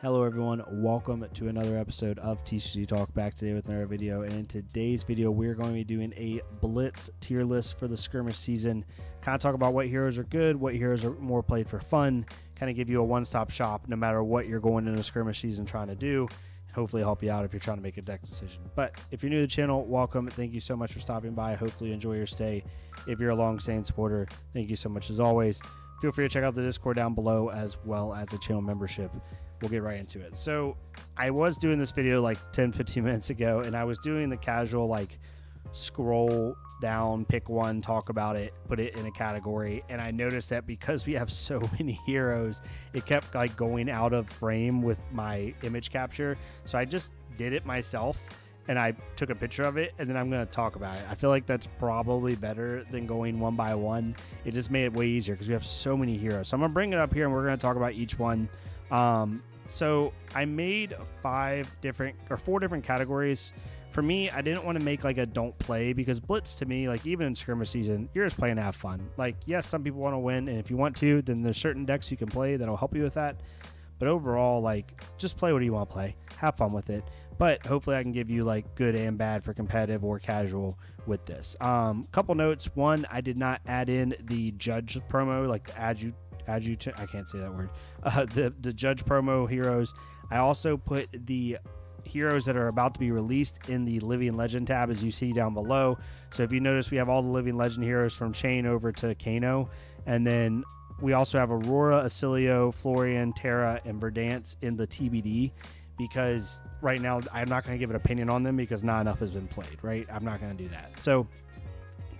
Hello everyone, welcome to another episode of TCG Talk, back today with another video. And in today's video we're going to be doing a Blitz tier list for the Skirmish season. Kind of talk about what heroes are good, what heroes are more played for fun, kind of give you a one-stop shop no matter what you're going into Skirmish season trying to do. Hopefully help you out if you're trying to make a deck decision. But if you're new to the channel, welcome. Thank you so much for stopping by. Hopefully you enjoy your stay. If you're a long-standing supporter, thank you so much as always. Feel free to check out the Discord down below as well as the channel membership. We'll get right into it. So I was doing this video like 10-15 minutes ago, and I was doing the casual like scroll down, pick one, talk about it, put it in a category, and I noticed that because we have so many heroes, it kept like going out of frame with my image capture. So I just did it myself and I took a picture of it, and then I'm going to talk about it. I feel like that's probably better than going one by one. It just made it way easier because we have so many heroes. So I'm going to bring it up here and we're going to talk about each one. So I made 4 different categories. For me, I didn't want to make like a don't play, because Blitz to me, like even in Skirmish season, you're just playing to have fun. Like, yes, some people want to win, and if you want to, then there's certain decks you can play that'll help you with that. But overall, like, just play what you want to play. Have fun with it. But hopefully I can give you like good and bad for competitive or casual with this. Couple notes. One, I did not add in the judge promo, like the I can't say that word. The judge promo heroes. I also put the heroes that are about to be released in the Living Legend tab, as you see down below. So if you notice, we have all the Living Legend heroes from Chain over to Kano, and then we also have Aurora, Acilio, Florian, Terra, and Verdance in the TBD, because right now I'm not going to give an opinion on them because not enough has been played, right? I'm not going to do that. So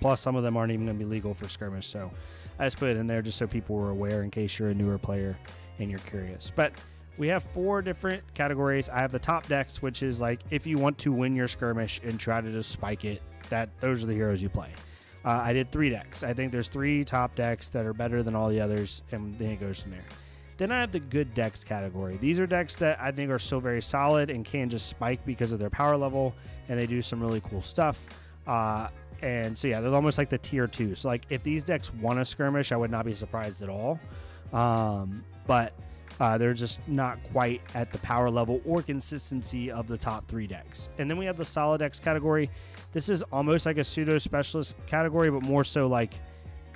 plus some of them aren't even going to be legal for Skirmish, so I just put it in there just so people were aware in case you're a newer player and you're curious. But we have 4 different categories. I have the top decks, which is like if you want to win your Skirmish and try to just spike it, those are the heroes you play. I did 3 decks. I think there's 3 top decks that are better than all the others, and then it goes from there. Then I have the good decks category. These are decks that I think are still very solid and can just spike because of their power level, and they do some really cool stuff. And so yeah, they're almost like the tier 2. So like if these decks won a Skirmish, I would not be surprised at all. But they're just not quite at the power level or consistency of the top 3 decks. And then we have the solid decks category. This is almost like a pseudo specialist category, but more so like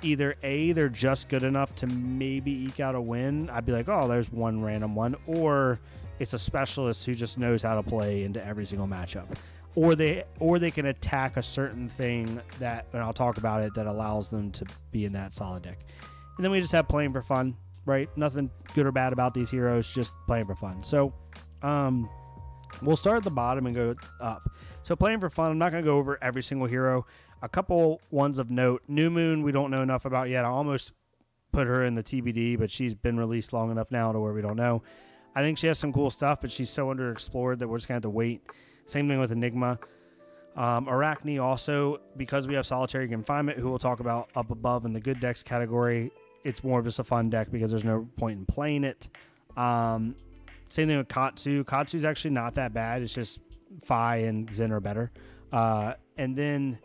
either A, they're just good enough to maybe eke out a win. I'd be like, oh, there's one random one. Or it's a specialist who just knows how to play into every single matchup. Or they can attack a certain thing that, and I'll talk about it, that allows them to be in that solid deck. And then we just have playing for fun, right? Nothing good or bad about these heroes, just playing for fun. So we'll start at the bottom and go up. So playing for fun, I'm not going to go over every single hero. A couple ones of note. New Moon, we don't know enough about yet. I almost put her in the TBD, but she's been released long enough now to where we don't know. I think she has some cool stuff, but she's so underexplored that we're just going to have to wait. Same thing with Enigma. Arachne also, because we have Solitary Confinement, who we'll talk about up above in the good decks category. It's more of just a fun deck because there's no point in playing it. Same thing with Katsu. Katsu's actually not that bad. It's just Fi and Zen are better. And then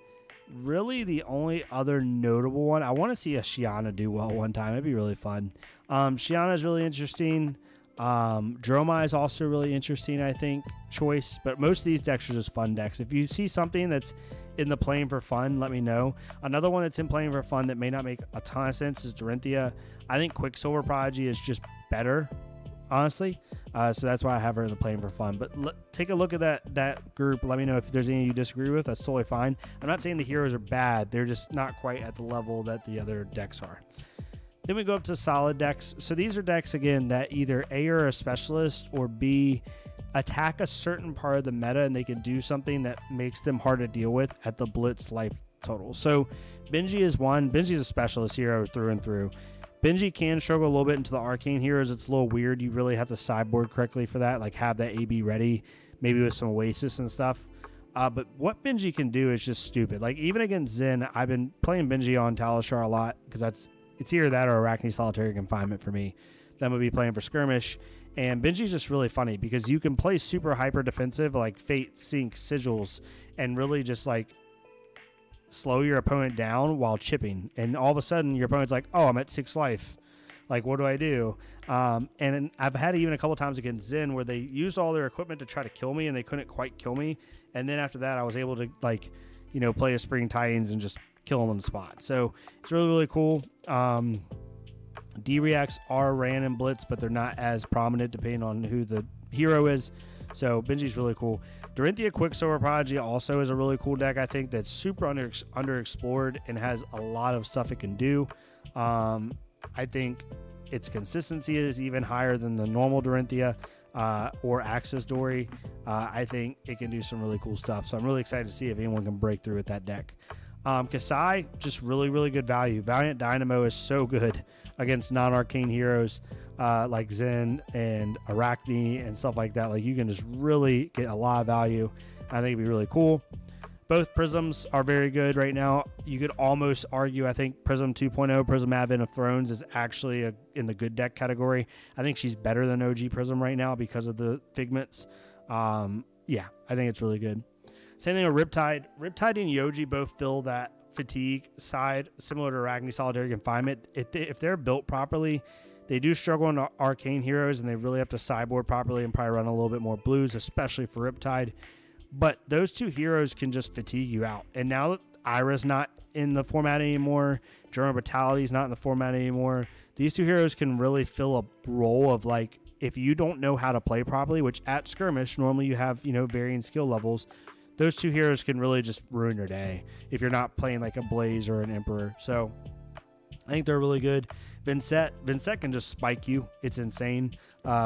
really the only other notable one, I want to see a Shiana do well one time. It'd be really fun. Shiana is really interesting. Dromai is also really interesting, I think, choice. But most of these decks are just fun decks. If you see something that's in the playing for fun, let me know. Another one that's in playing for fun that may not make a ton of sense is Dorinthia. I think Quicksilver Prodigy is just better, honestly. So that's why I have her in the playing for fun. But take a look at that group. Let me know if there's any you disagree with. That's totally fine. I'm not saying the heroes are bad. They're just not quite at the level that the other decks are. Then we go up to solid decks. So these are decks, again, that either A, are a specialist, or B, attack a certain part of the meta and they can do something that makes them hard to deal with at the Blitz life total. So Benji is one. Benji's a specialist hero through and through. Benji can struggle a little bit into the arcane heroes. It's a little weird. You really have to sideboard correctly for that, like have that AB ready, maybe with some Oasis and stuff. But what Benji can do is just stupid. Like even against Zen, I've been playing Benji on Talishar a lot because it's either that or Arachne Solitary Confinement for me. Then we'll be playing for Skirmish. And Benji's just really funny because you can play super hyper defensive like Fate, Sync, Sigils, and really just like slow your opponent down while chipping. And all of a sudden your opponent's like, oh, I'm at 6 life. Like, what do I do? And I've had it even a couple times against Zen where they used all their equipment to try to kill me, and they couldn't quite kill me. And then after that, I was able to, like, you know, play a Spring Titans and just kill them on the spot. So it's really, really cool. D-Reacts are ran in Blitz, but they're not as prominent depending on who the hero is. So Benji's really cool. Dorinthia Quicksilver Prodigy also is a really cool deck, I think, that's super underexplored and has a lot of stuff it can do. I think its consistency is even higher than the normal Dorinthia or Axis Dory. I think it can do some really cool stuff. So I'm really excited to see if anyone can break through with that deck. Kasai, just really, really good value. Valiant Dynamo is so good against non-arcane heroes like Zen and Arachne and stuff like that. Like, you can just really get a lot of value. I think it'd be really cool. Both Prisms are very good right now. You could almost argue, I think, Prism 2.0, Prism Advent of Thrones is actually in the good deck category. I think she's better than OG Prism right now because of the figments. Yeah, I think it's really good. Same thing with Riptide. Riptide and Yoji both fill that fatigue side, similar to Arachne Solitary Confinement. If they're built properly, they do struggle on arcane heroes, and they really have to sideboard properly and probably run a little bit more blues, especially for Riptide. But those two heroes can just fatigue you out. And now that Ira's not in the format anymore, German Brutality's not in the format anymore, these two heroes can really fill a role of, like, if you don't know how to play properly, which at Skirmish, normally you have, you know, varying skill levels, those two heroes can really just ruin your day if you're not playing like a Blaze or an Emperor. So I think they're really good. Vincent can just spike you. It's insane.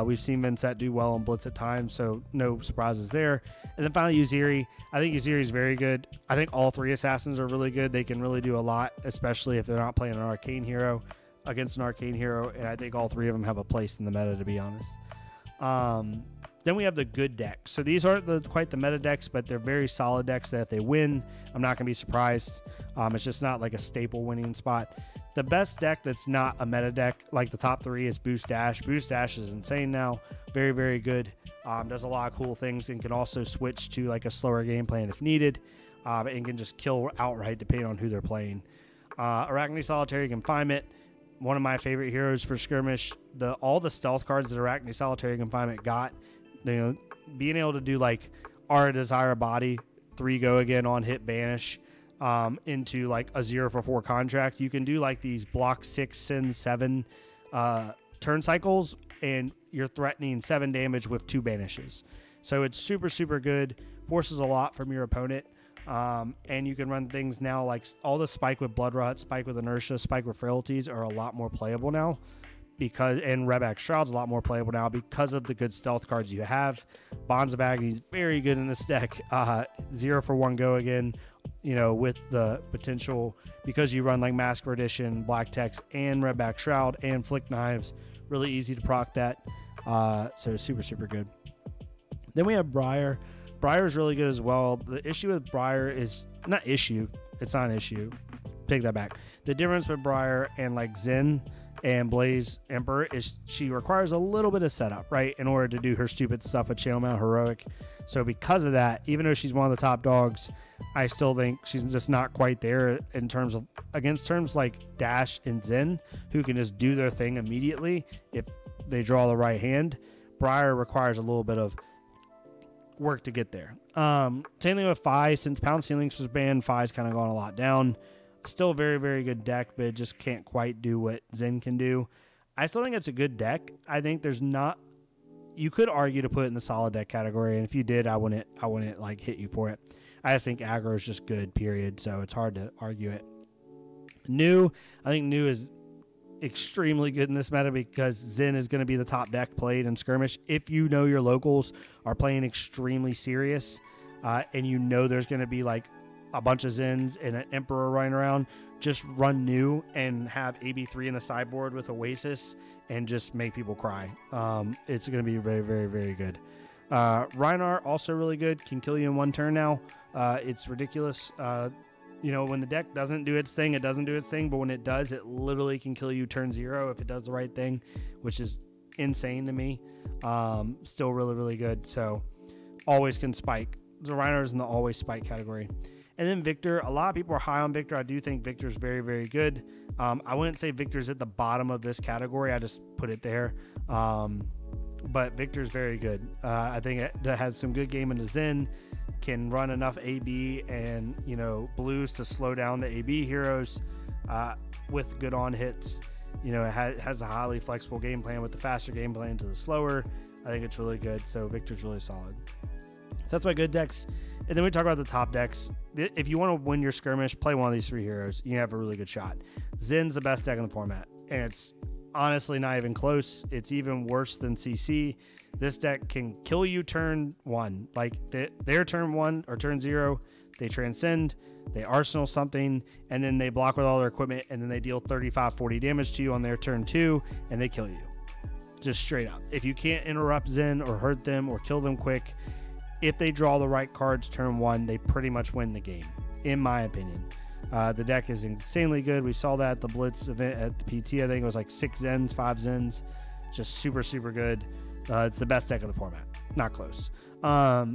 We've seen Vincent do well on Blitz at times, so no surprises there. And then finally, Uziri. I think Uziri is very good. I think all three Assassins are really good. They can really do a lot, especially if they're not playing an arcane hero against an arcane hero. And I think all three of them have a place in the meta, to be honest. Then we have the good decks. So these aren't quite the meta decks, but they're very solid decks that if they win, I'm not going to be surprised. It's just not like a staple winning spot. The best deck that's not a meta deck, like the top three, is Boost Dash. Boost Dash is insane now. Very, very good. Does a lot of cool things and can also switch to like a slower game plan if needed, and can just kill outright depending on who they're playing. Arachne Solitary Confinement, one of my favorite heroes for Skirmish. All the stealth cards that Arachne Solitary Confinement got, you know, being able to do like Aura Desire Body, 3 go again on hit banish into like a 0-for-4 contract. You can do like these block 6, send 7 turn cycles, and you're threatening 7 damage with 2 banishes. So it's super, super good. Forces a lot from your opponent. And you can run things now like all the Spike with Blood Rot, Spike with Inertia, Spike with Frailties are a lot more playable now. And Redback Shroud's a lot more playable now because of the good stealth cards you have. Bonds of Agony is very good in this deck. 0-for-1 go again, you know, with the potential, because you run like Mask Edition, Black Text, and Redback Shroud, and Flick Knives. Really easy to proc that. So super, super good. Then we have Briar. Briar is really good as well. The issue with Briar is not issue. It's not an issue. Take that back. The difference with Briar and like Zen and Blaze Emperor is she requires a little bit of setup, right, in order to do her stupid stuff with Channel Mount Heroic. So because of that, even though she's one of the top dogs, I still think she's just not quite there in terms of against terms like Dash and Zen, who can just do their thing immediately if they draw the right hand. Briar requires a little bit of work to get there. Same thing with Fi. Since Pouncing Lynx was banned, Fi's kind of gone a lot down. Still a very, very good deck, but it just can't quite do what Zen can do. I still think it's a good deck. I think there's not... You could argue to put it in the solid deck category, and if you did, I wouldn't like hit you for it. I just think aggro is just good, period, so it's hard to argue it. New, I think New is extremely good in this meta because Zen is going to be the top deck played in Skirmish. If you know your locals are playing extremely serious, and you know there's going to be like a bunch of Zens and an Emperor running around, just run New and have AB3 in the sideboard with Oasis and just make people cry. It's going to be very, very, very good. Reinhardt, also really good. Can kill you in 1 turn now. It's ridiculous. You know, when the deck doesn't do its thing, it doesn't do its thing. But when it does, it literally can kill you turn 0 if it does the right thing, which is insane to me. Still really, really good. So always can spike. The Reinhardt is in the always spike category. And then Victor, a lot of people are high on Victor. I do think Victor's very, very good. I wouldn't say Victor's at the bottom of this category. I just put it there. But Victor's very good. I think it has some good game in the Zen, can run enough AB and, you know, blues to slow down the AB heroes with good on hits. You know, it has a highly flexible game plan with the faster game plan to the slower. I think it's really good. So Victor's really solid. So that's my good decks. And then we talk about the top decks. If you want to win your skirmish, play one of these 3 heroes. You have a really good shot. Zen's the best deck in the format, and it's honestly not even close. It's even worse than CC. This deck can kill you turn 1. Like their turn 1 or turn 0, they transcend, they arsenal something, and then they block with all their equipment, and then they deal 35-40 damage to you on their turn 2, and they kill you. Just straight up. If you can't interrupt Zen or hurt them or kill them quick, if they draw the right cards turn 1, they pretty much win the game, in my opinion. The deck is insanely good. We saw that at the Blitz event at the PT. I think it was like 6 Zens, 5 Zens. Just super, super good. It's the best deck of the format. Not close.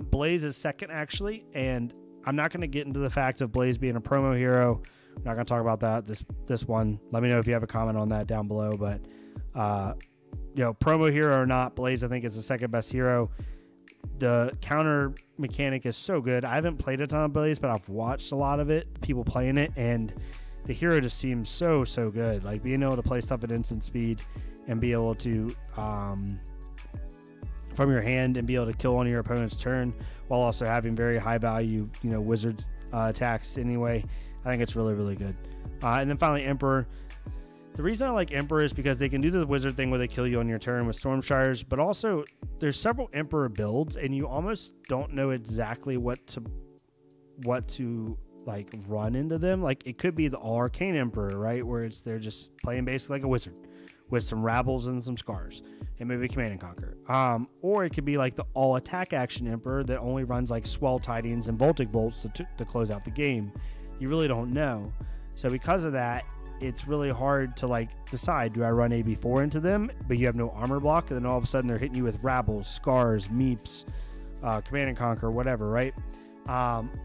Blaze is second, actually, and I'm not going to get into the fact of Blaze being a promo hero. I'm not going to talk about that this one. Let me know if you have a comment on that down below. But, you know, promo hero or not, Blaze, I think, is the second best hero. The counter mechanic is so good. I haven't played a ton of Blaze, but I've watched a lot of it, people playing it, and the hero just seems so good. Like being able to play stuff at instant speed and be able to from your hand and be able to kill on your opponent's turn while also having very high value, you know, wizards attacks anyway. I think it's really, really good. And then finally, Emperor. The reason I like Emperor is because they can do the wizard thing where they kill you on your turn with Stormshires, but also there's several Emperor builds, and you almost don't know exactly what to like run into them. Like it could be the All Arcane Emperor, right, where they're just playing basically like a wizard with some Rabbles and some Scars, and maybe Command and Conquer. Or it could be like the All Attack Action Emperor that only runs like Swell Tidings and Voltic Bolts to close out the game. You really don't know. So because of that, it's really hard to like decide, do I run AB4 into them, but you have no armor block, and then all of a sudden they're hitting you with Rabbles, Scars, Meeps, Command and Conquer, whatever, right?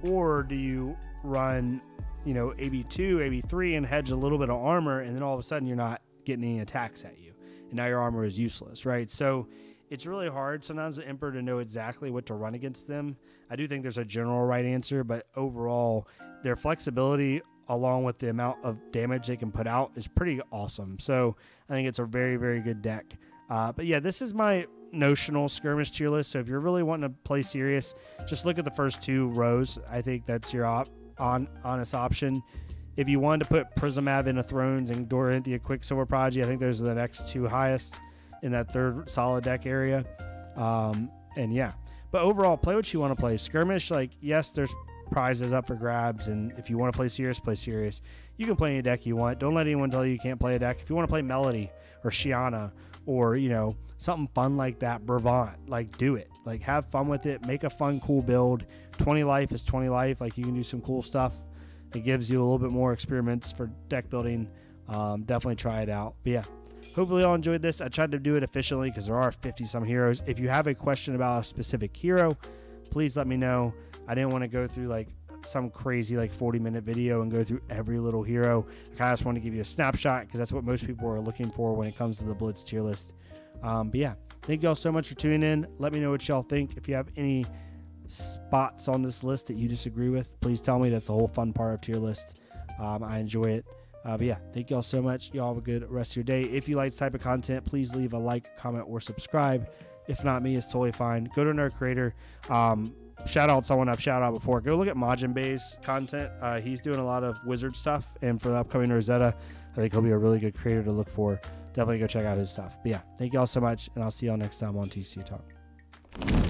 Or do you run, you know, AB2, AB3 and hedge a little bit of armor, and then all of a sudden you're not getting any attacks at you, and now your armor is useless, right? So it's really hard sometimes the Emperor to know exactly what to run against them. I do think there's a general right answer, but overall their flexibility along with the amount of damage they can put out is pretty awesome. So I think it's a very, very good deck. But yeah, this is my notional skirmish tier list. So if you're really wanting to play serious, just look at the first 2 rows. I think that's your honest option. If you wanted to put Prismav into Thrones and Dorinthia Quicksilver Prodigy, I think those are the next 2 highest in that 3rd solid deck area. And yeah, but overall, play what you want to play. Skirmish, like, yes, there's prizes up for grabs, and if you want to play serious, play serious. You can play any deck you want. Don't let anyone tell you you can't play a deck. If you want to play Melody or Shiana or, you know, something fun like that, Brevant, like, do it. Like, have fun with it. Make a fun, cool build. 20 life is 20 life. Like, you can do some cool stuff. It gives you a little bit more experiments for deck building. Definitely try it out. But yeah, hopefully y'all enjoyed this. I tried to do it efficiently because there are 50 some heroes. If you have a question about a specific hero, please let me know. I didn't want to go through like some crazy like 40-minute video and go through every little hero. I kind of just want to give you a snapshot because that's what most people are looking for when it comes to the Blitz tier list. But yeah, thank y'all so much for tuning in. Let me know what y'all think. If you have any spots on this list that you disagree with, please tell me. That's the whole fun part of tier list. I enjoy it. But yeah, thank y'all so much. Y'all have a good rest of your day. If you like this type of content, please leave a like, comment, or subscribe. If not me, it's totally fine. Go to another creator. Shout out someone I've shouted out before. Go look at Majin Bay's content. He's doing a lot of wizard stuff, and for the upcoming Rosetta, I think he'll be a really good creator to look for. Definitely go check out his stuff. But yeah, thank y'all so much, and I'll see y'all next time on TCG Talk.